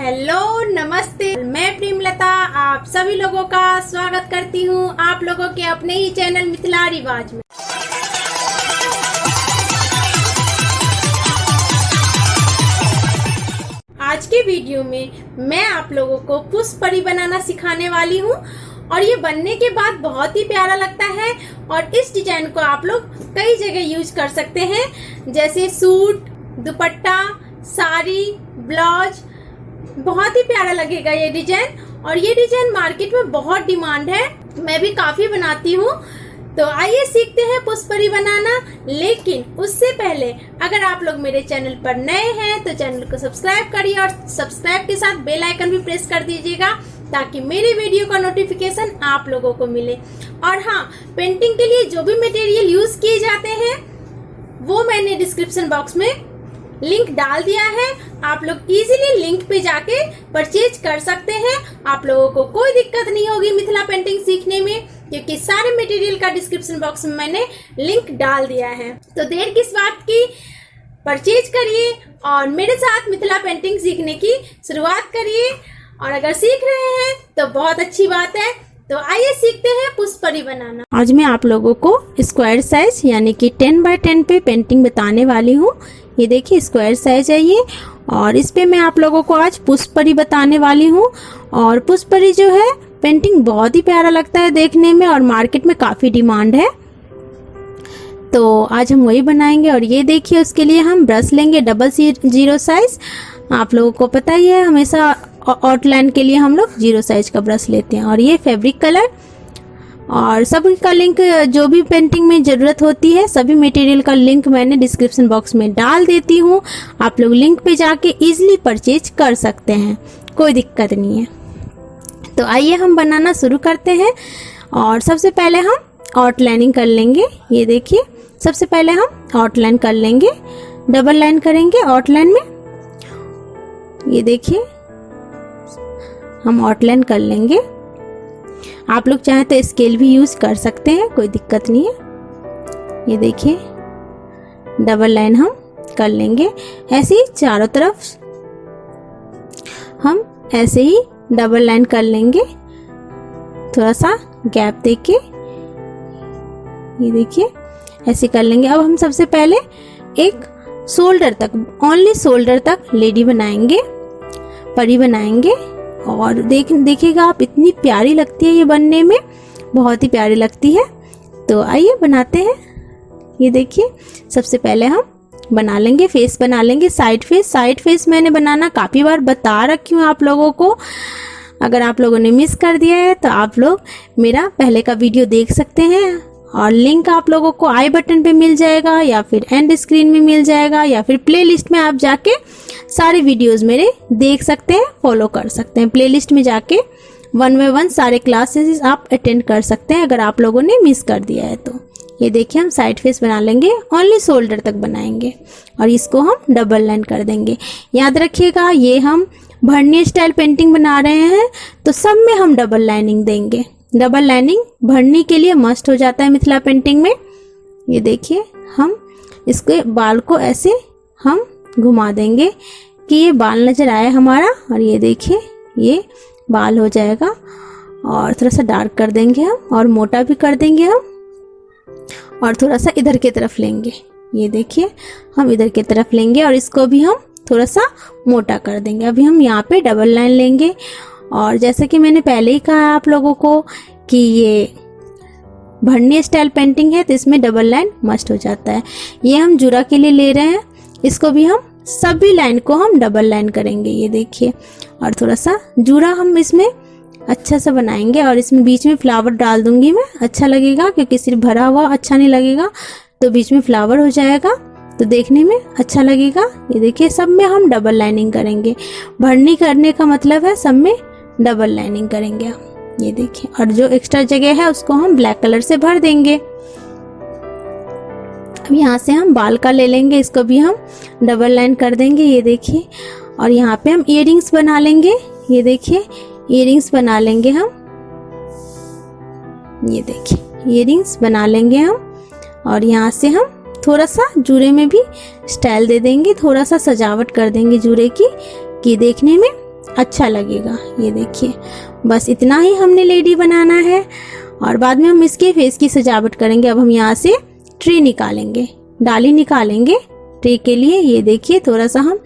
Hello नमस्ते, मैं प्रेमलता आप सभी लोगों का स्वागत करती हूँ आप लोगों के अपने ही चैनल मिथिला रिवाज में। आज के वीडियो में मैं आप लोगों को पुष्प परी बनाना सिखाने वाली हूँ और ये बनने के बाद बहुत ही प्यारा लगता है और इस डिजाइन को आप लोग कई जगह यूज कर सकते हैं, जैसे सूट, दुपट्टा, साड़ी, ब्लाउज। बहुत ही प्यारा लगेगा ये डिजाइन और ये डिजाइन मार्केट में बहुत डिमांड है, मैं भी काफी बनाती हूँ। तो आइए सीखते हैं पुष्प परी बनाना। लेकिन उससे पहले अगर आप लोग मेरे चैनल पर नए हैं तो चैनल को सब्सक्राइब करिए और सब्सक्राइब के साथ बेल आइकन भी प्रेस कर दीजिएगा ताकि मेरे वीडियो का नोटिफिकेशन आप लोगों को मिले। और हाँ, पेंटिंग के लिए जो भी मटेरियल यूज किए जाते हैं वो मैंने डिस्क्रिप्शन बॉक्स में लिंक डाल दिया है, आप लोग इजीली लिंक पे जाके परचेज कर सकते हैं। आप लोगों को कोई दिक्कत नहीं होगी मिथिला पेंटिंग सीखने में, क्योंकि सारे मटेरियल का डिस्क्रिप्शन बॉक्स में मैंने लिंक डाल दिया है। तो देर किस बात की, परचेज करिए और मेरे साथ मिथिला पेंटिंग सीखने की शुरुआत करिए। और अगर सीख रहे हैं तो बहुत अच्छी बात है। तो आइए सीखते हैं पुष्प परी बनाना। आज मैं आप लोगों को स्क्वायर साइज यानी कि 10 बाय 10 पे पेंटिंग बताने वाली हूँ। ये देखिए स्क्वायर साइज है ये, और इस पे मैं आप लोगों को आज पुष्प परी बताने वाली हूँ। और पुष्प परी जो है पेंटिंग बहुत ही प्यारा लगता है देखने में और मार्केट में काफी डिमांड है, तो आज हम वही बनाएंगे। और ये देखिए उसके लिए हम ब्रश लेंगे 0.0 साइज। आप लोगों को पता ही है हमेशा आउटलाइन के लिए हम लोग 0 साइज का ब्रश लेते हैं। और ये फैब्रिक कलर और सभी का लिंक, जो भी पेंटिंग में ज़रूरत होती है सभी मटेरियल का लिंक मैंने डिस्क्रिप्शन बॉक्स में डाल देती हूँ। आप लोग लिंक पे जाके इजीली परचेज कर सकते हैं, कोई दिक्कत नहीं है। तो आइए हम बनाना शुरू करते हैं। और सबसे पहले हम आउटलाइनिंग कर लेंगे। ये देखिए सबसे पहले हम आउटलाइन कर लेंगे, डबल लाइन करेंगे आउटलाइन में। ये देखिए हम आउटलाइन कर लेंगे। आप लोग चाहें तो स्केल भी यूज कर सकते हैं, कोई दिक्कत नहीं है। ये देखिए डबल लाइन हम कर लेंगे। ऐसे ही चारों तरफ हम ऐसे ही डबल लाइन कर लेंगे, थोड़ा सा गैप देके। ये देखिए ऐसे कर लेंगे। अब हम सबसे पहले एक शोल्डर तक, ओनली शोल्डर तक लेडी बनाएंगे, परी बनाएंगे। और देखिएगा आप, इतनी प्यारी लगती है ये बनने में, बहुत ही प्यारी लगती है। तो आइए बनाते हैं। ये देखिए सबसे पहले हम बना लेंगे, फेस बना लेंगे, साइड फेस। साइड फेस मैंने बनाना काफ़ी बार बता रखी हूँ आप लोगों को। अगर आप लोगों ने मिस कर दिया है तो आप लोग मेरा पहले का वीडियो देख सकते हैं और लिंक आप लोगों को आई बटन पे मिल जाएगा या फिर एंड स्क्रीन में मिल जाएगा या फिर प्लेलिस्ट में आप जाके सारे वीडियोस मेरे देख सकते हैं, फॉलो कर सकते हैं। प्लेलिस्ट में जाके 1 by 1 सारे क्लासेस आप अटेंड कर सकते हैं अगर आप लोगों ने मिस कर दिया है तो। ये देखिए हम साइड फेस बना लेंगे, ओनली शोल्डर तक बनाएंगे और इसको हम डबल लाइन कर देंगे। याद रखिएगा ये हम भरनी स्टाइल पेंटिंग बना रहे हैं तो सब में हम डबल लाइनिंग देंगे। डबल लाइनिंग भरनी के लिए मस्ट हो जाता है मिथिला पेंटिंग में। ये देखिए हम इसके बाल को ऐसे हम घुमा देंगे कि ये बाल नजर आए हमारा। और ये देखिए ये बाल हो जाएगा और थोड़ा सा डार्क कर देंगे हम और मोटा भी कर देंगे हम। और थोड़ा सा इधर की तरफ लेंगे, ये देखिए हम इधर की तरफ लेंगे और इसको भी हम थोड़ा सा मोटा कर देंगे। अभी हम यहाँ पे डबल लाइन लेंगे। और जैसे कि मैंने पहले ही कहा आप लोगों को कि ये भरनी स्टाइल पेंटिंग है तो इसमें डबल लाइन मस्ट हो जाता है। ये हम जूरा के लिए ले रहे हैं, इसको भी हम सभी लाइन को हम डबल लाइन करेंगे। ये देखिए और थोड़ा सा जूरा हम इसमें अच्छा सा बनाएंगे और इसमें बीच में फ्लावर डाल दूंगी मैं, अच्छा लगेगा, क्योंकि सिर्फ भरा हुआ अच्छा नहीं लगेगा तो बीच में फ्लावर हो जाएगा तो देखने में अच्छा लगेगा। ये देखिए सब में हम डबल लाइनिंग करेंगे। भरनी करने का मतलब है सब में डबल लाइनिंग करेंगे हम। ये देखिए और जो एक्स्ट्रा जगह है उसको हम ब्लैक कलर से भर देंगे। अब यहाँ से हम बाल का ले लेंगे, इसको भी हम डबल लाइन कर देंगे। ये देखिए और यहाँ पे हम इयररिंग्स बना लेंगे। ये देखिए इयररिंग्स बना लेंगे हम। ये देखिए इयररिंग्स बना लेंगे हम और यहाँ से हम थोड़ा सा जूड़े में भी स्टाइल दे देंगे, थोड़ा सा सजावट कर देंगे जूड़े की कि देखने में अच्छा लगेगा। ये देखिए, बस इतना ही हमने लेडी बनाना है और बाद में हम इसके फेस की सजावट करेंगे। अब हम यहाँ से ट्री निकालेंगे, डाली निकालेंगे ट्री के लिए। ये देखिए, थोड़ा सा हम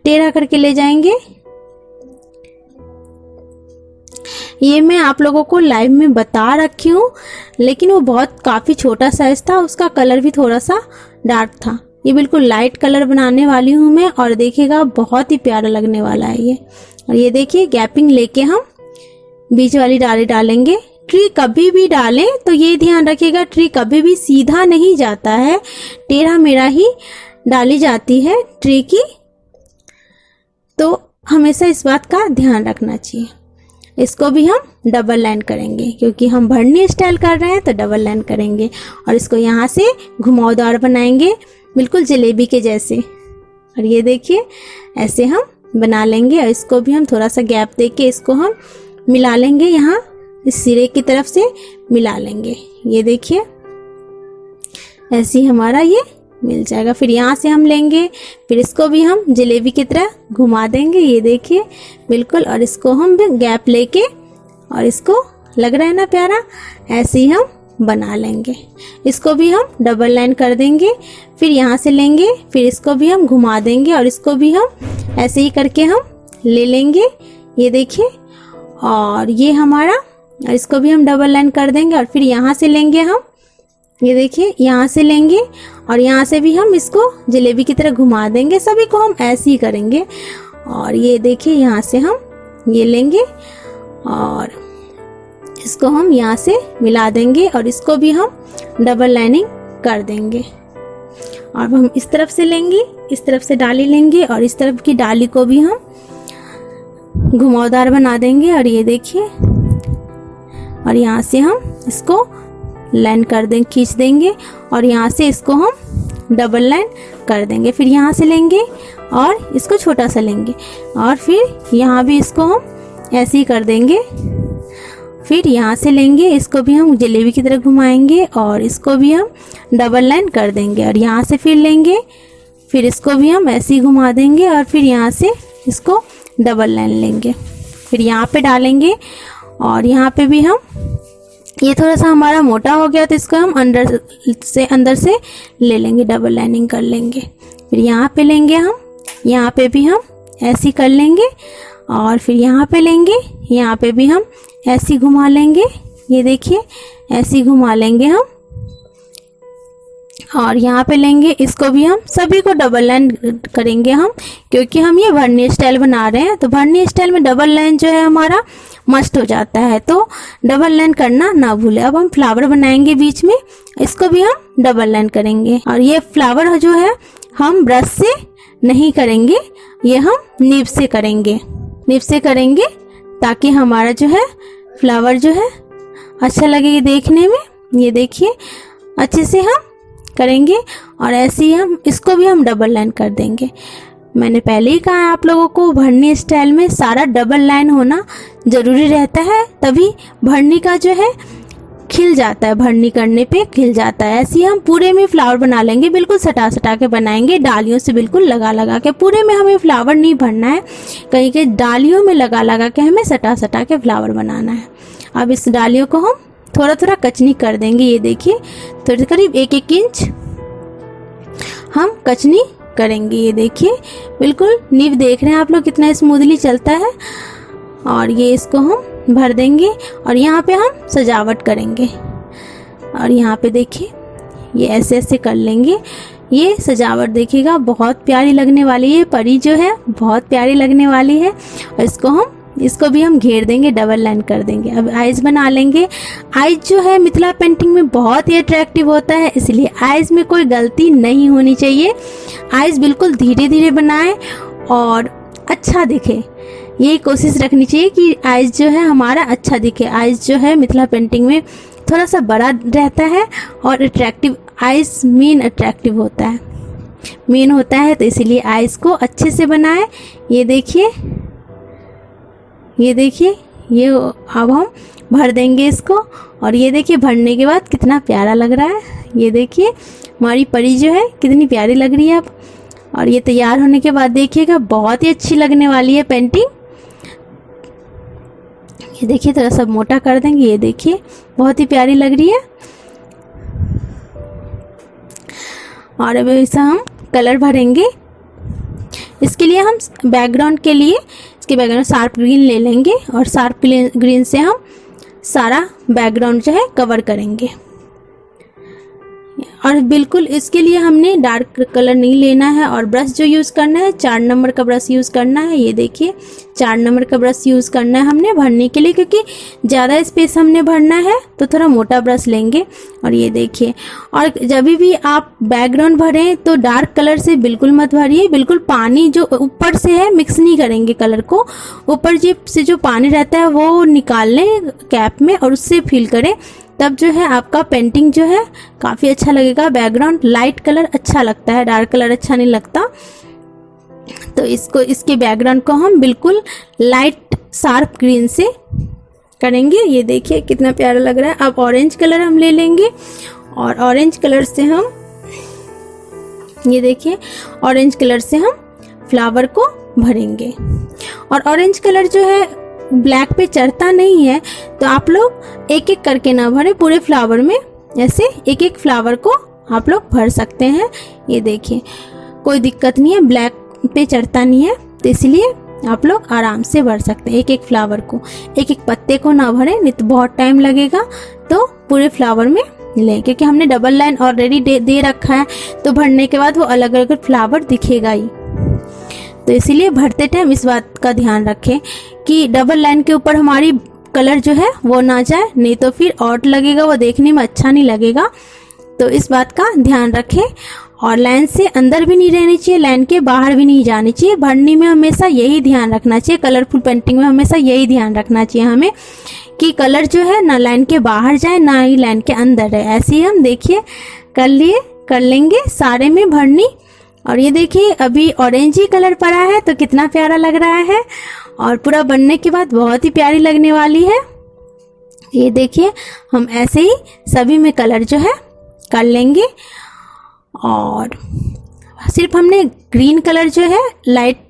टेढ़ा करके ले जाएंगे। ये मैं आप लोगों को लाइव में बता रखी हूँ, लेकिन वो बहुत काफ़ी छोटा साइज था, उसका कलर भी थोड़ा सा डार्क था। ये बिल्कुल लाइट कलर बनाने वाली हूँ मैं, और देखिएगा बहुत ही प्यारा लगने वाला है ये। और ये देखिए, गैपिंग लेके हम बीच वाली डाली डालेंगे। ट्री कभी भी डालें तो ये ध्यान रखिएगा, ट्री कभी भी सीधा नहीं जाता है, टेढ़ा मेढ़ा ही डाली जाती है ट्री की, तो हमेशा इस बात का ध्यान रखना चाहिए। इसको भी हम डबल लाइन करेंगे, क्योंकि हम भरनी स्टाइल कर रहे हैं तो डबल लाइन करेंगे। और इसको यहाँ से घुमावदार बनाएंगे, बिल्कुल जलेबी के जैसे। और ये देखिए, ऐसे हम बना लेंगे। और इसको भी हम थोड़ा सा गैप देके इसको हम मिला लेंगे, यहाँ इस सिरे की तरफ से मिला लेंगे। ये देखिए, ऐसे ही हमारा ये मिल जाएगा। फिर यहाँ से हम लेंगे, फिर इसको भी हम जलेबी की तरह घुमा देंगे। ये देखिए बिल्कुल, और इसको हम भी गैप लेके, और इसको लग रहा है ना प्यारा, ऐसे ही हम बना लेंगे। इसको भी हम डबल लाइन कर देंगे। फिर यहाँ से लेंगे, फिर इसको भी हम घुमा देंगे, और इसको भी हम ऐसे ही करके हम ले लेंगे। ये देखिए, और ये हमारा, और इसको भी हम डबल लाइन कर देंगे। और फिर यहाँ से लेंगे हम, ये देखिए यहाँ से लेंगे, और यहाँ से भी हम इसको जलेबी की तरह घुमा देंगे। सभी को हम ऐसे ही करेंगे। और ये देखिए, यहाँ से हम ये लेंगे और इसको हम यहाँ से मिला देंगे, और इसको भी हम डबल लाइनिंग कर देंगे। और हम इस तरफ से लेंगे, इस तरफ से डाली लेंगे, और इस तरफ की डाली को भी हम घुमावदार बना देंगे। और ये देखिए, और यहाँ से हम इसको लाइन कर देंगे, खींच देंगे, और यहाँ से इसको हम डबल लाइन कर देंगे। फिर यहाँ से लेंगे और इसको छोटा सा लेंगे, और फिर यहाँ भी इसको हम ऐसे ही कर देंगे। फिर यहाँ से लेंगे, इसको भी हम जलेबी की तरह घुमाएंगे, और इसको भी हम डबल लाइन कर देंगे। और यहाँ से फिर लेंगे, फिर इसको भी हम ऐसे ही घुमा देंगे, और फिर यहाँ से इसको डबल लाइन लेंगे। फिर यहाँ पे डालेंगे, और यहाँ पे भी हम, ये थोड़ा सा हमारा मोटा हो गया तो इसको हम अंदर से ले लेंगे, डबल लाइनिंग कर लेंगे। फिर यहाँ पे लेंगे हम, यहाँ पे भी हम ऐसे कर लेंगे, और फिर यहाँ पे लेंगे, यहाँ पे भी हम ऐसे घुमा लेंगे। ये देखिए, ऐसे घुमा लेंगे हम, और यहाँ पे लेंगे, इसको भी हम सभी को डबल लाइन करेंगे हम, क्योंकि हम ये भरनी स्टाइल बना रहे हैं। तो भरनी स्टाइल में डबल लाइन जो है हमारा मस्ट हो जाता है, तो डबल लाइन करना ना भूले। अब हम फ्लावर बनाएंगे बीच में, इसको भी हम डबल लाइन करेंगे। और ये फ्लावर जो है हम ब्रश से नहीं करेंगे, ये हम निब से करेंगे, निब से करेंगे, ताकि हमारा जो है फ्लावर जो है अच्छा लगेगा देखने में। ये देखिए, अच्छे से हम करेंगे, और ऐसे ही हम इसको भी हम डबल लाइन कर देंगे। मैंने पहले ही कहा है आप लोगों को, भरनी स्टाइल में सारा डबल लाइन होना ज़रूरी रहता है, तभी भरनी का जो है खिल जाता है, भरनी करने पे खिल जाता है। ऐसे ही हम पूरे में फ्लावर बना लेंगे, बिल्कुल सटा सटा के बनाएंगे, डालियों से बिल्कुल लगा लगा के। पूरे में हमें फ्लावर नहीं भरना है, कहीं के डालियों में लगा लगा के हमें सटा सटा के फ्लावर बनाना है। अब इस डालियों को हम थोड़ा थोड़ा कचनी कर देंगे। ये देखिए, थोड़ी करीब 1-1 इंच हम कचनी करेंगे। ये देखिए, बिल्कुल नींव देख रहे हैं आप लोग कितना स्मूथली चलता है। और ये इसको हम भर देंगे, और यहाँ पे हम सजावट करेंगे। और यहाँ पे देखिए, ये ऐसे ऐसे कर लेंगे। ये सजावट देखिएगा बहुत प्यारी लगने वाली है, परी जो है बहुत प्यारी लगने वाली है। और इसको भी हम घेर देंगे, डबल लाइन कर देंगे। अब आइज बना लेंगे। आइज जो है मिथिला पेंटिंग में बहुत ही अट्रैक्टिव होता है, इसलिए आइज में कोई गलती नहीं होनी चाहिए। आइज बिल्कुल धीरे धीरे बनाएं और अच्छा दिखे, यही कोशिश रखनी चाहिए कि आइज जो है हमारा अच्छा दिखे। आइज जो है मिथिला पेंटिंग में थोड़ा सा बड़ा रहता है, और अट्रैक्टिव, आइज मेन अट्रैक्टिव होता है, मेन होता है, तो इसीलिए आइज को अच्छे से बनाएं। ये देखिए, ये देखिए, ये अब हम भर देंगे इसको। और ये देखिए, भरने के बाद कितना प्यारा लग रहा है। ये देखिए, हमारी परी जो है कितनी प्यारी लग रही है अब। और ये तैयार होने के बाद देखिएगा बहुत ही अच्छी लगने वाली है पेंटिंग। ये देखिए थोड़ा सा मोटा कर देंगे। ये देखिए बहुत ही प्यारी लग रही है। और अब इसे हम कलर भरेंगे। इसके लिए हम बैकग्राउंड के लिए इसके बैकग्राउंड शार्प ग्रीन ले लेंगे और शार्प ग्रीन से हम सारा बैकग्राउंड जो है कवर करेंगे। और बिल्कुल इसके लिए हमने डार्क कलर नहीं लेना है और ब्रश जो यूज़ करना है 4 नंबर का ब्रश यूज़ करना है। ये देखिए 4 नंबर का ब्रश यूज़ करना है हमने भरने के लिए, क्योंकि ज़्यादा स्पेस हमने भरना है तो थोड़ा मोटा ब्रश लेंगे। और ये देखिए, और जब भी आप बैकग्राउंड भरें तो डार्क कलर से बिल्कुल मत भरिए। बिल्कुल पानी जो ऊपर से है मिक्स नहीं करेंगे कलर को, ऊपर से जो पानी रहता है वो निकाल लें कैप में और उससे फिल करें, तब जो है आपका पेंटिंग जो है काफ़ी अच्छा लगेगा। बैकग्राउंड लाइट कलर अच्छा लगता है, डार्क कलर अच्छा नहीं लगता। तो इसके बैकग्राउंड को हम बिल्कुल लाइट शार्प ग्रीन से करेंगे। ये देखिए कितना प्यारा लग रहा है। अब ऑरेंज कलर हम ले लेंगे और ऑरेंज कलर से हम ये देखिए ऑरेंज कलर से हम फ्लावर को भरेंगे। और ऑरेंज कलर जो है ब्लैक पे चढ़ता नहीं है, तो आप लोग एक एक करके ना भरें, पूरे फ्लावर में ऐसे एक एक फ्लावर को आप लोग भर सकते हैं। ये देखिए कोई दिक्कत नहीं है, ब्लैक पे चढ़ता नहीं है, तो इसलिए आप लोग आराम से भर सकते हैं। एक एक फ्लावर को, एक एक पत्ते को ना भरें, नहीं तो बहुत टाइम लगेगा। तो पूरे फ्लावर में लें, क्योंकि हमने डबल लाइन ऑलरेडी दे रखा है, तो भरने के बाद वो अलग अलग फ्लावर दिखेगा ही। तो इसीलिए भरते टाइम इस बात का ध्यान रखें कि डबल लाइन के ऊपर हमारी कलर जो है वो ना जाए, नहीं तो फिर ऑड लगेगा, वो देखने में अच्छा नहीं लगेगा। तो इस बात का ध्यान रखें। और लाइन से अंदर भी नहीं रहनी चाहिए, लाइन के बाहर भी नहीं जानी चाहिए। भरने में हमेशा यही ध्यान रखना चाहिए, कलरफुल पेंटिंग में हमेशा यही ध्यान रखना चाहिए हमें कि कलर जो है ना लाइन के बाहर जाए ना ही लाइन के अंदर है। ऐसे ही हम देखिए कर लेंगे सारे में भरनी। और ये देखिए अभी ऑरेंज ही कलर पड़ा है तो कितना प्यारा लग रहा है, और पूरा बनने के बाद बहुत ही प्यारी लगने वाली है। ये देखिए हम ऐसे ही सभी में कलर जो है कर लेंगे। और सिर्फ हमने ग्रीन कलर जो है लाइट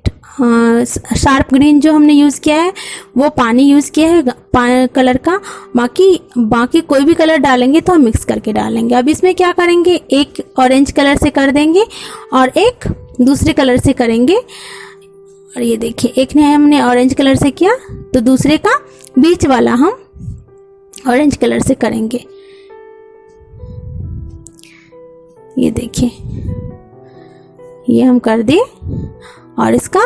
शार्प ग्रीन जो हमने यूज़ किया है वो पानी यूज़ किया है कलर का। बाकी कोई भी कलर डालेंगे तो हम मिक्स करके डालेंगे। अब इसमें क्या करेंगे, एक ऑरेंज कलर से कर देंगे और एक दूसरे कलर से करेंगे। और ये देखिए एक ने हमने ऑरेंज कलर से किया तो दूसरे का बीच वाला हम ऑरेंज कलर से करेंगे। ये देखिए ये हम कर दिए, और इसका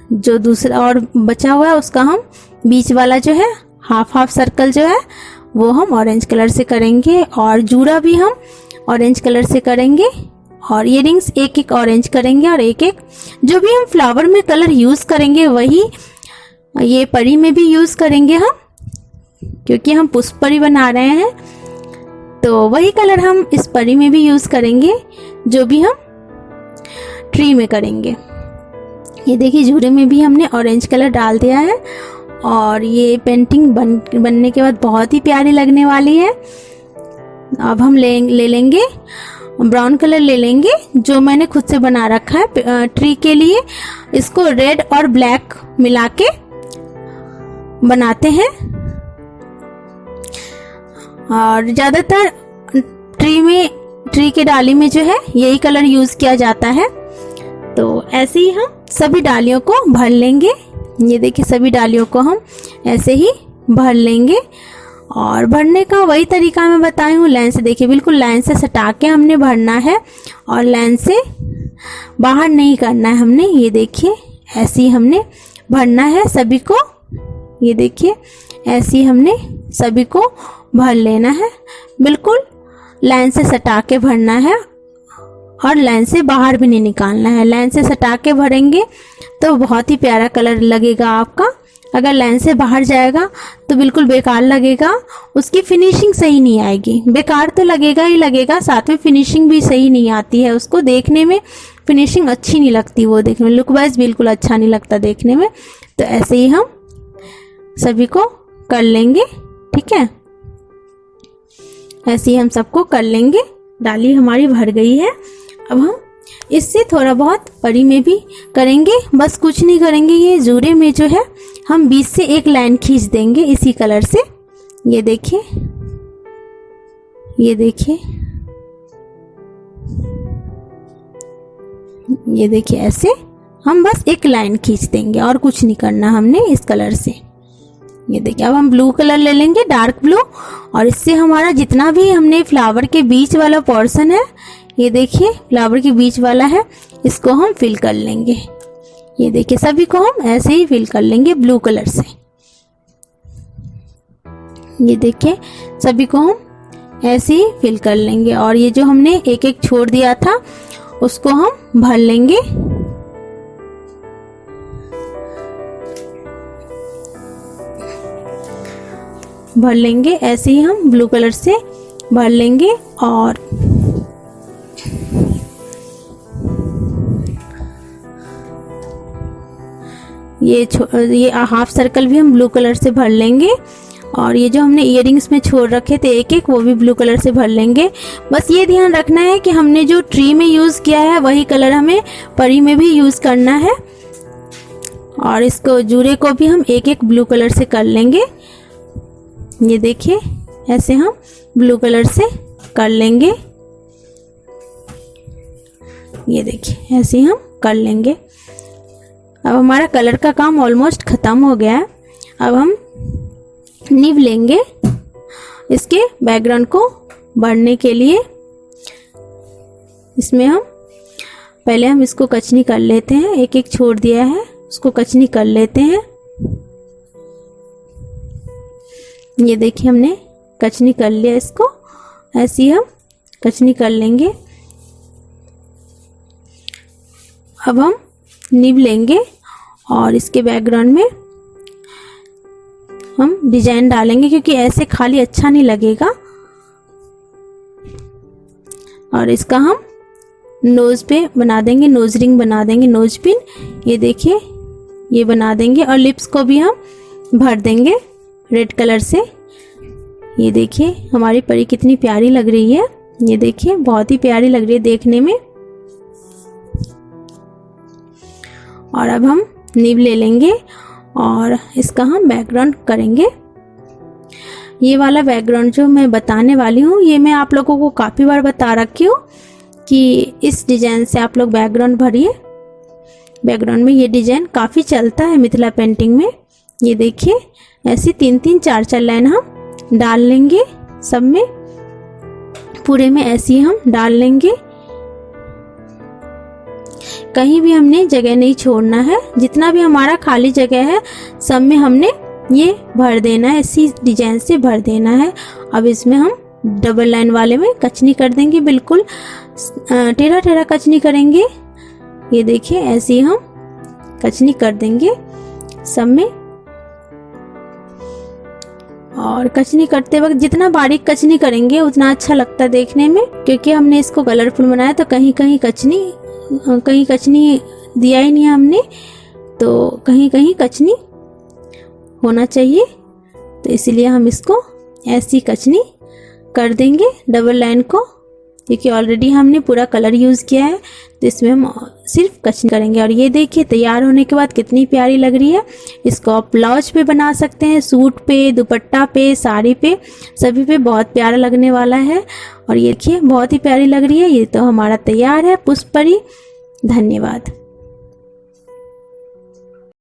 जो दूसरा और बचा हुआ है उसका हम बीच वाला जो है हाफ सर्कल जो है वो हम ऑरेंज कलर से करेंगे। और जूड़ा भी हम ऑरेंज कलर से करेंगे। और इयररिंग्स एक एक ऑरेंज करेंगे। और एक एक जो भी हम फ्लावर में कलर यूज़ करेंगे वही ये परी में भी यूज़ करेंगे हम, क्योंकि हम पुष्प परी बना रहे हैं तो वही कलर हम इस परी में भी यूज़ करेंगे जो भी हम ट्री में करेंगे। ये देखिए जूड़े में भी हमने ऑरेंज कलर डाल दिया है, और ये पेंटिंग बनने के बाद बहुत ही प्यारी लगने वाली है। अब हम ले लेंगे ब्राउन कलर ले लेंगे जो मैंने खुद से बना रखा है ट्री के लिए। इसको रेड और ब्लैक मिला के बनाते हैं, और ज़्यादातर ट्री के डाली में जो है यही कलर यूज़ किया जाता है। तो ऐसे ही हम सभी डालियों को भर लेंगे। ये देखिए सभी डालियों को हम ऐसे ही भर लेंगे। और भरने का वही तरीका मैं बताई हूँ, लाइन से देखिए बिल्कुल लाइन से सटा के हमने भरना है और लाइन से बाहर नहीं करना है हमने। ये देखिए ऐसे ही हमने भरना है सभी को। ये देखिए ऐसे ही हमने सभी को भर लेना है, बिल्कुल लाइन से सटा के भरना है और लाइन से बाहर भी नहीं निकालना है। लाइन से सटा के भरेंगे तो बहुत ही प्यारा कलर लगेगा आपका। अगर लाइन से बाहर जाएगा तो बिल्कुल बेकार लगेगा, उसकी फिनिशिंग सही नहीं आएगी। बेकार तो लगेगा ही लगेगा, साथ में फिनिशिंग भी सही नहीं आती है, उसको देखने में फिनिशिंग अच्छी नहीं लगती, वो देखने में लुक वाइज बिल्कुल अच्छा नहीं लगता देखने में। तो ऐसे ही हम सभी को कर लेंगे, ठीक है। ऐसे ही हम सबको कर लेंगे। डाली हमारी भर गई है। अब हम इससे थोड़ा बहुत परी में भी करेंगे, बस कुछ नहीं करेंगे। ये जूड़े में जो है हम बीच से एक लाइन खींच देंगे इसी कलर से। ये देखिए, ये देखिए, ये देखिए, ऐसे हम बस एक लाइन खींच देंगे और कुछ नहीं करना हमने इस कलर से। ये देखिए, अब हम ब्लू कलर ले लेंगे, डार्क ब्लू, और इससे हमारा जितना भी हमने फ्लावर के बीच वाला पोर्शन है, ये देखिए फ्लावर के बीच वाला है, इसको हम फिल कर लेंगे। ये देखिए, सभी को हम ऐसे ही फिल कर लेंगे ब्लू कलर से। ये देखिए, सभी को हम ऐसे ही फिल कर लेंगे। और ये जो हमने एक एक छोड़ दिया था उसको हम भर लेंगे। भर लेंगे ऐसे ही हम ब्लू कलर से भर लेंगे। और ये हाफ सर्कल भी हम ब्लू कलर से भर लेंगे। और ये जो हमने इयररिंग्स में छोड़ रखे थे एक एक, वो भी ब्लू कलर से भर लेंगे। बस ये ध्यान रखना है कि हमने जो ट्री में यूज़ किया है वही कलर हमें परी में भी यूज़ करना है। और इसको जूड़े को भी हम एक एक ब्लू कलर से कर लेंगे। ये देखिए, ऐसे हम ब्लू कलर से कर लेंगे। ये देखिए, ऐसे हम कर लेंगे। अब हमारा कलर का काम ऑलमोस्ट ख़त्म हो गया है। अब हम निब लेंगे इसके बैकग्राउंड को भरने के लिए। इसमें हम पहले हम इसको कचनी कर लेते हैं, एक एक छोड़ दिया है उसको कचनी कर लेते हैं। ये देखिए, हमने कचनी कर लिया इसको, ऐसे ही हम कचनी कर लेंगे। अब हम निब लेंगे और इसके बैकग्राउंड में हम डिजाइन डालेंगे, क्योंकि ऐसे खाली अच्छा नहीं लगेगा। और इसका हम नोज पे बना देंगे, नोज रिंग बना देंगे, नोज पिन। ये देखिए, ये बना देंगे। और लिप्स को भी हम भर देंगे रेड कलर से। ये देखिए, हमारी परी कितनी प्यारी लग रही है। ये देखिए, बहुत ही प्यारी लग रही है देखने में। और अब हम निब ले लेंगे और इसका हम बैकग्राउंड करेंगे। ये वाला बैकग्राउंड जो मैं बताने वाली हूँ, ये मैं आप लोगों को काफ़ी बार बता रखी हूँ कि इस डिज़ाइन से आप लोग बैकग्राउंड भरिए। बैकग्राउंड में ये डिज़ाइन काफ़ी चलता है मिथिला पेंटिंग में। ये देखिए, ऐसी 3-3 4-4 लाइन हम डाल लेंगे, सब में पूरे में ऐसे ही हम डाल लेंगे। कहीं भी हमने जगह नहीं छोड़ना है, जितना भी हमारा खाली जगह है सब में हमने ये भर देना है, इसी डिजाइन से भर देना है। अब इसमें हम डबल लाइन वाले में कचनी कर देंगे, बिल्कुल टेढ़ा टेढ़ा कचनी करेंगे। ये देखिए, ऐसे ही हम कचनी कर देंगे सब में। और कचनी करते वक्त जितना बारीक कचनी करेंगे उतना अच्छा लगता है देखने में, क्योंकि हमने इसको कलरफुल बनाया तो कहीं कहीं कचनी दिया ही नहीं हमने, तो कहीं कहीं कचनी होना चाहिए। तो इसलिए हम इसको ऐसी कचनी कर देंगे डबल लाइन को, क्योंकि ऑलरेडी हमने पूरा कलर यूज़ किया है, तो इसमें हम सिर्फ कचनी करेंगे। और ये देखिए, तैयार होने के बाद कितनी प्यारी लग रही है। इसको आप ब्लाउज पे बना सकते हैं, सूट पे, दुपट्टा पे, साड़ी पे, सभी पे बहुत प्यारा लगने वाला है। और ये देखिए, बहुत ही प्यारी लग रही है। ये तो हमारा तैयार है पुष्प परी। धन्यवाद।